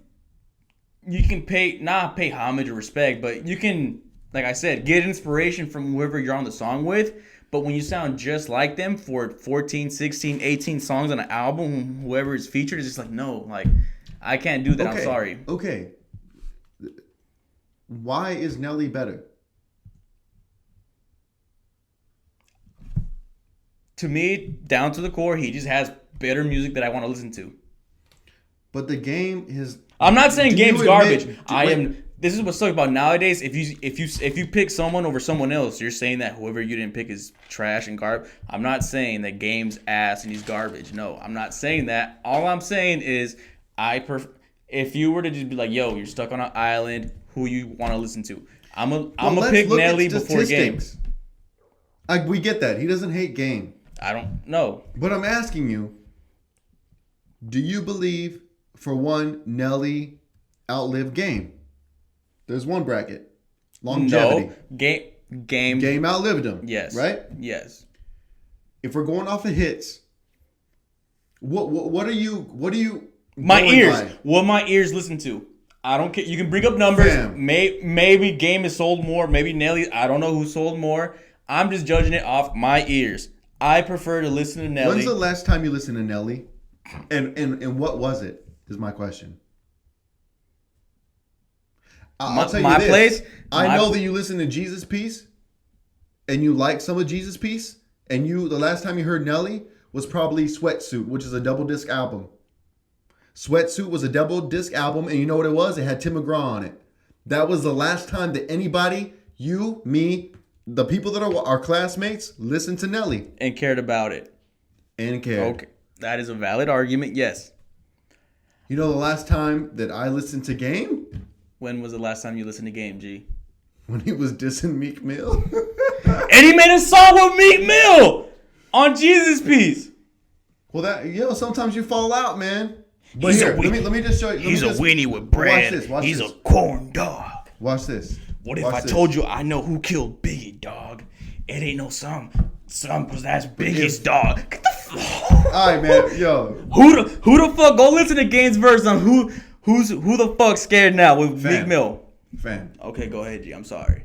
not pay homage or respect, but you can, like I said, get inspiration from whoever you're on the song with. But when you sound just like them for 14, 16, 18 songs on an album, whoever is featured is just like, no, like I can't do that. Okay. I'm sorry. Okay. Why is Nelly better? To me, down to the core, he just has better music that I want to listen to. But the Game is. I'm not saying Game's garbage. Wait. This is what's talking about nowadays. If you pick someone over someone else, you're saying that whoever you didn't pick is trash and garbage. I'm not saying that Game's ass and he's garbage. No, I'm not saying that. All I'm saying is if you were to just be like, yo, you're stuck on an island, who you want to listen to? I'm gonna pick Nelly before Game. We get that. He doesn't hate Game. I don't know. But I'm asking you, do you believe, for one, Nelly outlived Game? There's one bracket. Longevity. No. Game outlived him. Yes. Right? Yes. If we're going off of hits, what are you My going ears. by? What my ears listen to. I don't care. You can bring up numbers. Fam. Maybe Game has sold more. Maybe Nelly. I don't know who sold more. I'm just judging it off my ears. I prefer to listen to Nelly. When's the last time you listened to Nelly? And what was it? Is my question. I'll tell you my this. place. I know that you listen to Jesus Piece, and you like some of Jesus Piece, and the last time you heard Nelly was probably Sweatsuit, which is a double disc album. Sweatsuit was a double disc album, and you know what it was? It had Tim McGraw on it. That was the last time that anybody, you, me, the people that are our classmates, listened to Nelly. And cared about it. And cared. Okay. That is a valid argument, yes. You know the last time that I listened to Game? When was the last time you listened to Game, G? When he was dissing Meek Mill. And he made a song with Meek Mill on Jesus Piece. Well, sometimes you fall out, man. But He's here, a let me just show you. He's a weenie with bread. He's a corn dog. Watch this. What if I told you I know who killed Biggie, dog? It ain't no some because that's Biggie's dog. Get the fuck. All right, man. Yo. Who the fuck? Go listen to Game's verse on who the fuck scared now with Meek Mill. Fan. Okay, go ahead, G. I'm sorry.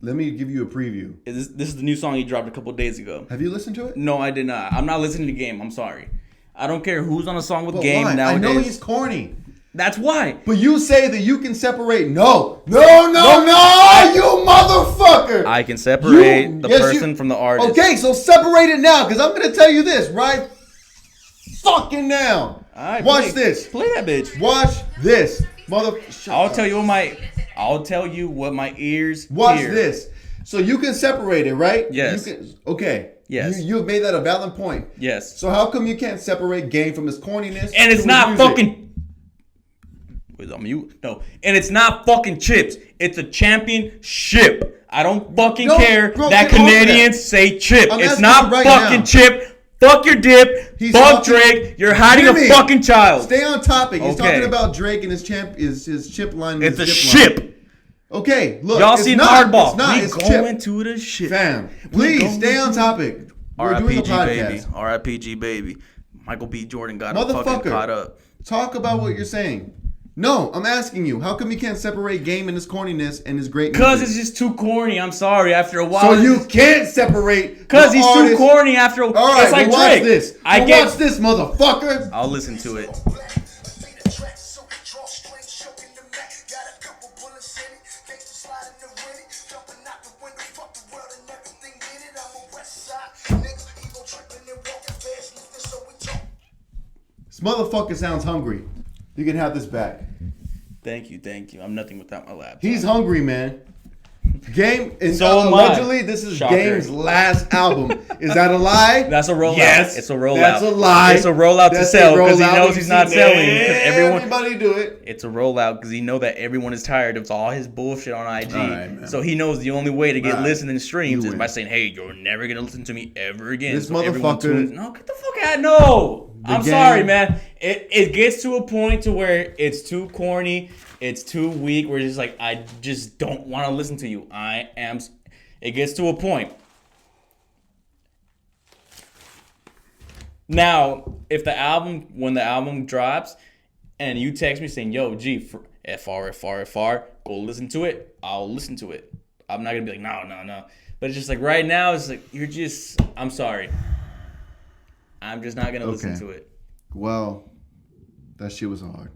Let me give you a preview. This is the new song he dropped a couple days ago. Have you listened to it? No, I did not. I'm not listening to Game. I'm sorry. I don't care who's on a song with But Game why? nowadays. I know he's corny. That's why. But you say that you can separate. No, you motherfucker. I can separate the person from the artist. Okay, so separate it now, because I'm going to tell you this right fucking now. All right, Watch this. Play that bitch. Watch this. I'll tell you what my ears Watch hear. this. So you can separate it, right? Yes. Okay. Yes. You have made that a valid point. Yes. So how come you can't separate Game from his corniness? And it's to not his music? fucking. Was it on mute? No. And it's not fucking chips. It's a championship. I don't fucking care bro, that get off of Canadians say chip. I'm It's asking not you right fucking now. chip. Fuck your dip. He's Fuck talking- Drake. You're hiding Hear me. a fucking child. Stay on topic. He's Okay. talking about Drake and his chip line. and It's a his zip line. ship. Okay, look. Y'all it's seen not, Hardball. It's not. We It's going chip. to the ship. Fam, please stay on topic. We're doing a R.I.P.G. podcast. baby. R.I.P.G. baby. Michael B. Jordan got him fucking Motherfucker. caught up. Talk about what you're saying. No, I'm asking you. How come you can't separate Game and his corniness and his great Because music? it's just too corny. I'm sorry. After a while. So you can't separate. Because the he's artist. too corny after a while. All right, It's like well, watch Drake. this. Watch this, motherfucker. I'll listen to it. This motherfucker sounds hungry. You can have this back. Thank you. I'm nothing without my laptop. He's hungry, man. Game, and So am I. allegedly, this is Shocker. Game's last album. Is that a lie? That's a rollout. Yes, It's a rollout. That's a lie. It's a rollout to That's sell a because he rollout. knows We've he's not seen selling. Because Everybody do it. It's a rollout because he know that everyone is tired of all his bullshit on IG. All right, man. So he knows the only way to get All right. listened and streams You is win. by saying, "Hey, you're never gonna listen to me ever again." This So everyone motherfucker- tunes- No, get the fuck out. No. I'm game- sorry, man. It gets to a point to where it's too corny. It's too weak. Where it's just like I just don't want to listen to you. It gets to a point. Now, when the album drops, and you text me saying, "Yo, G, FR, go listen to it," I'll listen to it. I'm not gonna be like, no. But it's just like right now, it's like I'm sorry. I'm just not gonna listen to it. Well, that shit was hard.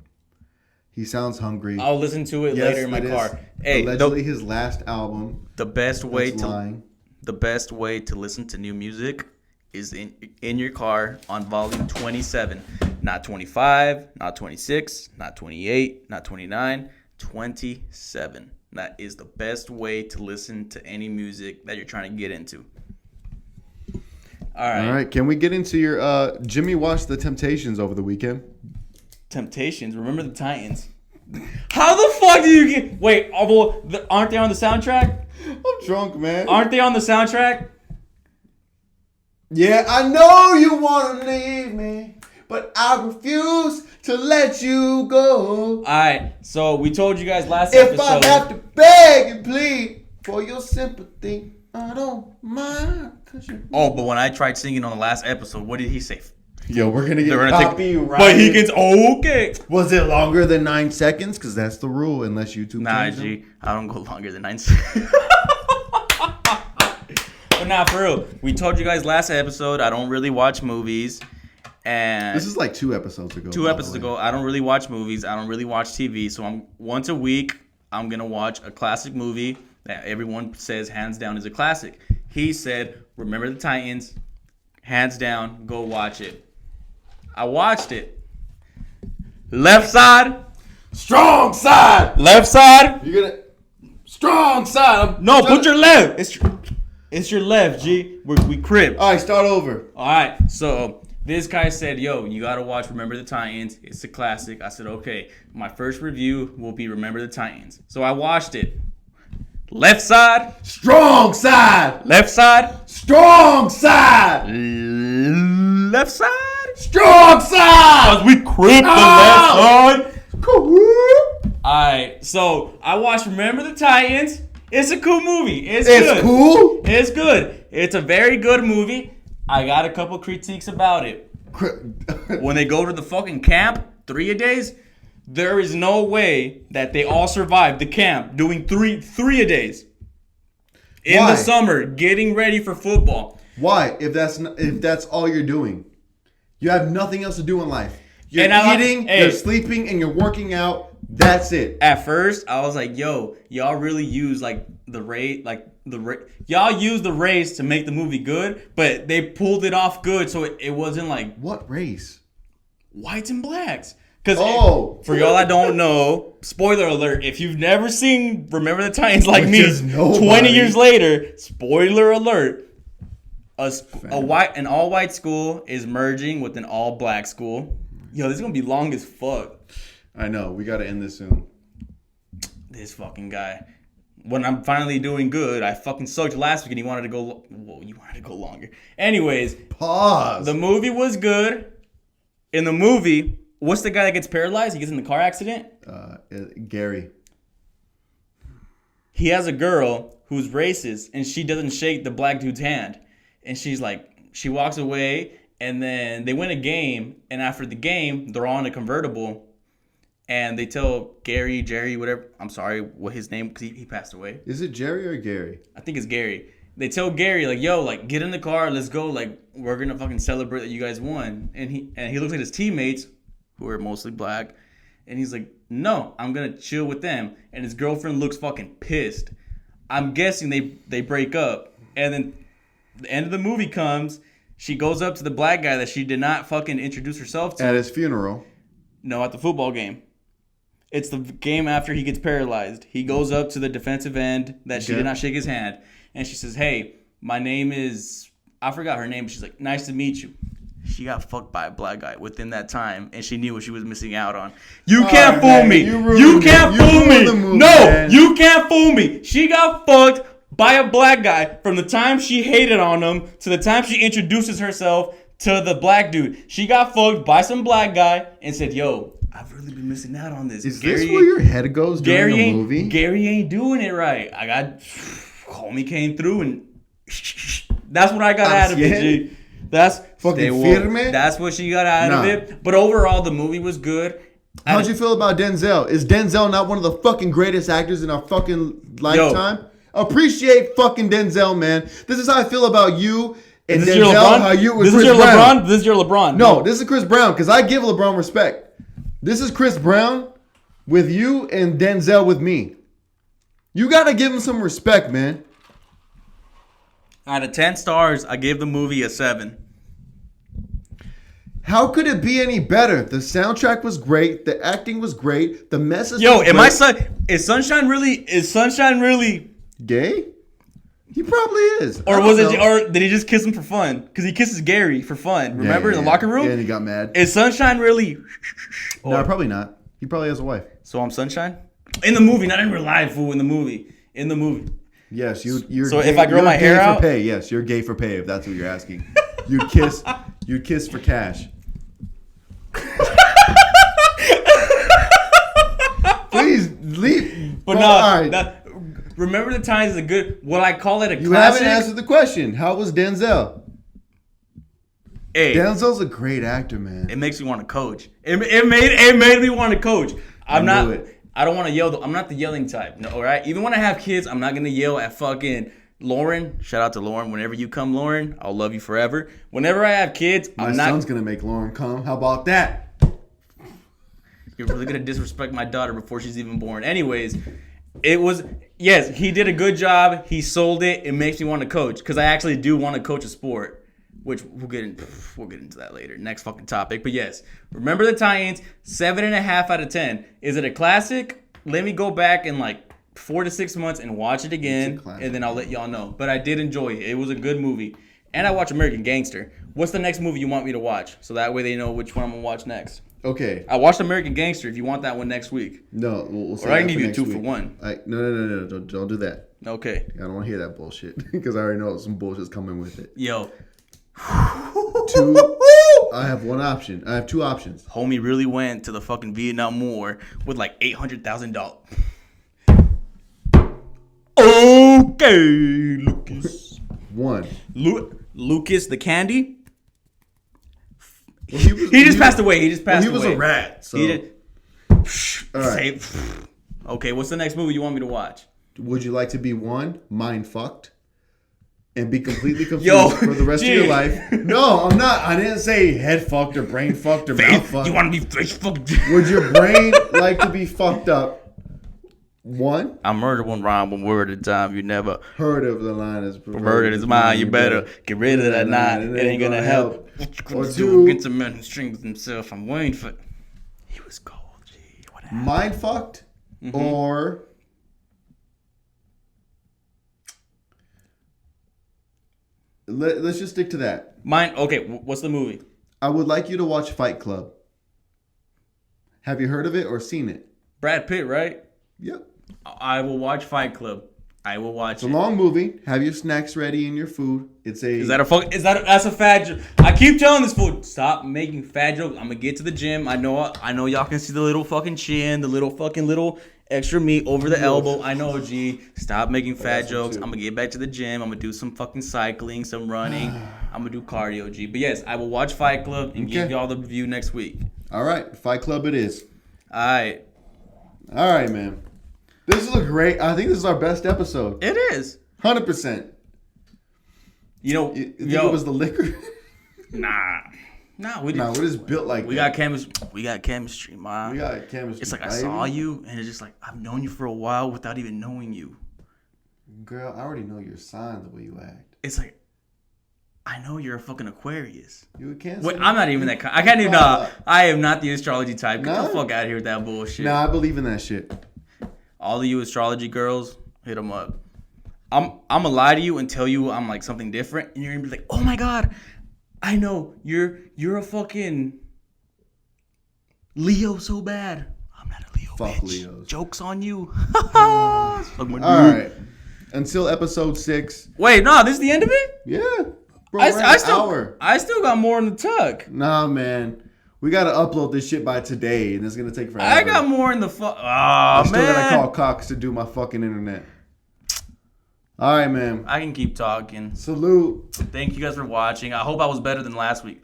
He sounds hungry. I'll listen to it Yes, later in my it is car. Hey, allegedly his last album. the best way That's lying. the best way to listen to new music is in your car on volume 27, not 25, not 26, not 28, not 29, 27. That is the best way to listen to any music that you're trying to get into. All right. Can we get into your Jimmy watched The Temptations over the weekend? Temptations. Remember the Titans. How the fuck do you get? Wait, aren't they on the soundtrack? I'm drunk, man. Aren't they on the soundtrack? Yeah, I know you want to leave me, but I refuse to let you go. All right, so we told you guys last If episode. I have to beg and plead for your sympathy, I don't mind. Oh, but when I tried singing on the last episode, what did he say? Yo, we're gonna get They're gonna copyrighted. but he gets okay. Was it longer than 9 seconds? Because that's the rule, unless YouTube. Nah, changed them. G, I don't go longer than 9 seconds. But nah, for real. We told you guys last episode I don't really watch movies, and This is like 2 episodes ago. 2 episodes ago I don't really watch movies. I don't really watch TV. So I'm once a week I'm gonna watch a classic movie that everyone says hands down is a classic. He said, "Remember the Titans, hands down, go watch it." I watched it. Left side, Strong side. left side. You're gonna strong side. No, put your left. It's your left, G. We crib. All right, start over. All right, so this guy said, "Yo, you gotta watch Remember the Titans. It's a classic." I said, "Okay." My first review will be Remember the Titans. So I watched it. Left side, Strong side. left side, Strong side. left side. Strong side. Cause we crib the left side. Alright, so I watched Remember the Titans. It's a cool movie. It's good. It's cool. It's good. It's a very good movie. I got a couple critiques about it. When they go to the fucking camp, 3-a-days, there is no way that they all survive the camp doing three-a-days. In Why? the summer, getting ready for football. Why? If that's all you're doing, you have nothing else to do in life. You're And I like- eating, hey. you're sleeping, and you're working out. That's it. At first, I was like, "Yo, y'all really use y'all use the race to make the movie good, but they pulled it off good, so it wasn't like What race? whites and blacks." Because for y'all that don't know, spoiler alert: if you've never seen Remember the Titans like Which me, is nobody. 20 years later, spoiler alert: an all-white school is merging with an all-black school. Yo, this is gonna be long as fuck. I know. We got to end this soon. This fucking guy. When I'm finally doing good, I fucking sucked last week and he wanted to go. Whoa, you wanted to go longer. Anyways, Pause. the movie was good. In the movie, what's the guy that gets paralyzed? He gets in the car accident. Gary. He has a girl who's racist and she doesn't shake the black dude's hand. And she walks away and then they win a game. And after the game, they're all in a convertible. And they tell Jerry, whatever. I'm sorry, what his name, because he passed away. Is it Jerry or Gary? I think it's Gary. They tell Gary, like, "Yo, like, get in the car, let's go. Like, we're gonna fucking celebrate that you guys won." And he looks at his teammates, who are mostly black, and he's like, "No, I'm gonna chill with them." And his girlfriend looks fucking pissed. I'm guessing they break up. And then the end of the movie comes. She goes up to the black guy that she did not fucking introduce herself to. At his funeral. No, at the football game. It's the game after he gets paralyzed. He goes up to the defensive end that she did not shake his hand. And she says, "Hey, my name is..." I forgot her name. But she's like, "Nice to meet you." She got fucked by a black guy within that time. And she knew what she was missing out on. You can't fool man, me. you can't ruined fool me. the movie, No, man. you can't fool me. She got fucked by a black guy from the time she hated on him to the time she introduces herself to the black dude. She got fucked by some black guy and said, "Yo, I've really been missing out on this." Is this where your head goes during the movie? Gary ain't doing it right. I got homie came through and that's what I got out of it, G. That's Fucking firme? That's what she got out of it. But overall, the movie was good. How'd you feel about Denzel? Is Denzel not one of the fucking greatest actors in our fucking lifetime? Appreciate fucking Denzel, man. This is how I feel about you and This is Denzel. your LeBron? How you with This Chris is your Brown. LeBron? This is your LeBron. No, this is Chris Brown because I give LeBron respect. This is Chris Brown with you and Denzel with me. You gotta give him some respect, man. Out of 10 stars, I gave the movie a 7. How could it be any better? The soundtrack was great. The acting was great. The message Yo, was am great. Is Sunshine really Gay? He probably is. or was it or did he just kiss him for fun? Because he kisses Gary for fun. Remember in the locker room? Yeah, and he got mad. Is Sunshine really No, probably not. He probably has a wife. So I'm Sunshine? In the movie, not in real life, fool. In the movie. Yes, you're. So gay, if I grow you're my hair gay out- for pay. Yes, you're gay for pay. If that's what you're asking. You'd kiss for cash. Please leave. But Bro, no, all right. remember the times is a good. Will I call it a You classic? haven't answered the question. How was Denzel? Hey, Denzel's a great actor, man. it makes me want to coach. It made me want to coach. I don't want to yell. I'm not the yelling type. No, all right. Even when I have kids, I'm not gonna yell at fucking Lauren. Shout out to Lauren. Whenever you come, Lauren, I'll love you forever. Whenever I have kids, My son's gonna make Lauren come. How about that? You're really gonna disrespect my daughter before she's even born. Anyways, yes, he did a good job. He sold it. It makes me want to coach because I actually do want to coach a sport, which we'll get into that later. Next fucking topic. But yes, remember the tie-ins. 7.5 out of 10. Is it a classic? Let me go back in like 4 to 6 months and watch it again, and then I'll let y'all know. But I did enjoy it. It was a good movie. And I watch American Gangster. What's the next movie you want me to watch? So that way they know which one I'm gonna watch next. Okay. I watched American Gangster. If you want that one next week. No, we'll say Or I can that give you a next 2 week. for 1. No. Don't do that. Okay. I don't want to hear that bullshit because I already know some bullshit's coming with it. Yo. I have one option. I have 2 options. Homie really went to the fucking Vietnam War with like $800,000. Okay, Lucas. 1. Lucas the Candy? Well, He just passed away. He was a rat. So. He did. All right. Okay, what's the next movie you want me to watch? Would you like to be 1, mind fucked, and be completely confused Yo, for the rest of your life? No, I'm not. I didn't say head fucked or brain fucked or mouth fucked. You want to be face fucked? Would your brain like to be fucked up? 1, I murdered one rhyme, 1 word at a time. You never heard of the line is murdered is mine. You better get rid of that line. It ain't gonna help. Or Do 2, get some men who strings himself. I'm waiting for. He was cold. Gee, what happened? mind fucked or let's just stick to that. Mine. Okay, what's the movie? I would like you to watch Fight Club. Have you heard of it or seen it? Brad Pitt, right? Yep. I will watch Fight Club. I will watch It's a it. long movie. Have your snacks ready and your food. It's a. Is that a fuck? That's a fat joke? I keep telling this fool, stop making fat jokes. I'm gonna get to the gym. I know y'all can see the little fucking chin, the little extra meat over the elbow. I know, G. Stop making fat jokes. I'm gonna get back to the gym. I'm gonna do some fucking cycling, some running. I'm gonna do cardio, G. But yes, I will watch Fight Club and give y'all the review next week. All right, Fight Club it is. All right. All right, man. This is a great. I think this is our best episode. It is. 100%. You know, You think it was the liquor? nah, we didn't. Nah, we're just built like We that. got chemistry. We got chemistry, man. We got chemistry. It's like I baby. saw you, and it's just like I've known you for a while without even knowing you. Girl, I already know your sign the way you act. It's like I know you're a fucking Aquarius. You a Cancer? Wait, I'm not even that kind. I can't even. I am not the astrology type. Get Nah. the fuck out of here with that bullshit. Nah, I believe in that shit. All of you astrology girls, hit them up. I'm gonna lie to you and tell you I'm like something different, and you're gonna be like, oh my god, I know you're a fucking Leo so bad. I'm not a Leo. Fuck bitch. Leos. Jokes on you. All right. Until episode 6. Wait, no, this is the end of it? Yeah. Bro, we're at an hour. I still got more in the tuck. Nah, man. We gotta upload this shit by today, and it's gonna take forever. I got more in the fuck. Oh, I still man. gotta call Cox to do my fucking internet. All right, man. I can keep talking. Salute. Thank you guys for watching. I hope I was better than last week.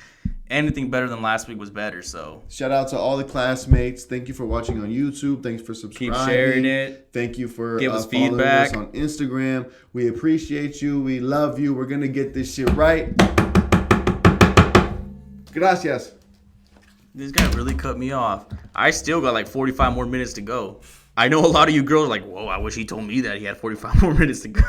Anything better than last week was better, so. Shout out to all the classmates. Thank you for watching on YouTube. Thanks for subscribing. Keep sharing it. Thank you for Give us following feedback. us on Instagram. We appreciate you. We love you. We're gonna get this shit right. Gracias. This guy really cut me off. I still got like 45 more minutes to go. I know a lot of you girls are like, whoa, I wish he told me that he had 45 more minutes to go.